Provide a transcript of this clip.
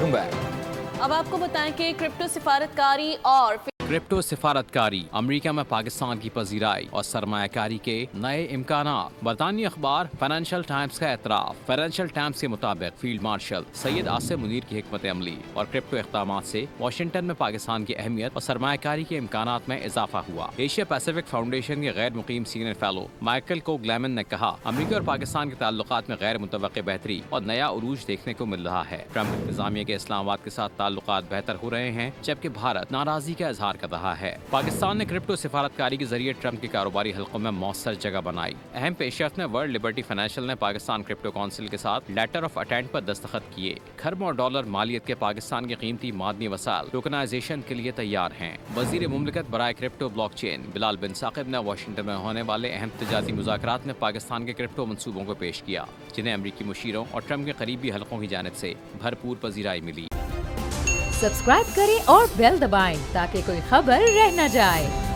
Welcome back. اب آپ کو بتائیں کہ کرپٹو سفارتکاری اور کرپٹو سفارتکاری امریکہ میں پاکستان کی پذیرائی اور سرمایہ کاری کے نئے امکانات۔ برطانوی اخبار فائنینشل ٹائمز کا اعتراف۔ فائنینشل ٹائمز کے مطابق فیلڈ مارشل سید آصف منیر کی حکمت عملی اور کرپٹو اقدامات سے واشنگٹن میں پاکستان کی اہمیت اور سرمایہ کاری کے امکانات میں اضافہ ہوا۔ ایشیا پیسیفک فاؤنڈیشن کے غیر مقیم سینئر فیلو مائیکل کو گلیمن نے کہا، امریکہ اور پاکستان کے تعلقات میں غیر متوقع بہتری اور نیا عروج دیکھنے کو مل رہا ہے۔ ٹرمپ انتظامیہ کے اسلام آباد کے ساتھ تعلقات بہتر ہو رہے ہیں، جبکہ بھارت ناراضی کا اظہار کر رہا ہے۔ پاکستان نے کرپٹو سفارتکاری کے ذریعے ٹرمپ کے کاروباری حلقوں میں مؤثر جگہ بنائی۔ اہم پیش رفت میں ورلڈ لبرٹی فائنینشل نے پاکستان کرپٹو کونسل کے ساتھ لیٹر آف انٹینٹ پر دستخط کیے۔ کھربوں ڈالر مالیت کے پاکستان کے قیمتی معدنی وسائل ٹوکنائزیشن کے لیے تیار ہیں۔ وزیر مملکت برائے کرپٹو بلاک چین بلال بن ثاقب نے واشنگٹن میں ہونے والے اہم تجارتی مذاکرات میں پاکستان کے کرپٹو منصوبوں کو پیش کیا، جنہیں امریکی مشیروں اور ٹرمپ کے قریبی حلقوں کی جانب سے بھرپور پذیرائی ملی۔ سبسکرائب کریں اور بیل دبائیں تاکہ کوئی خبر رہ نہ جائے۔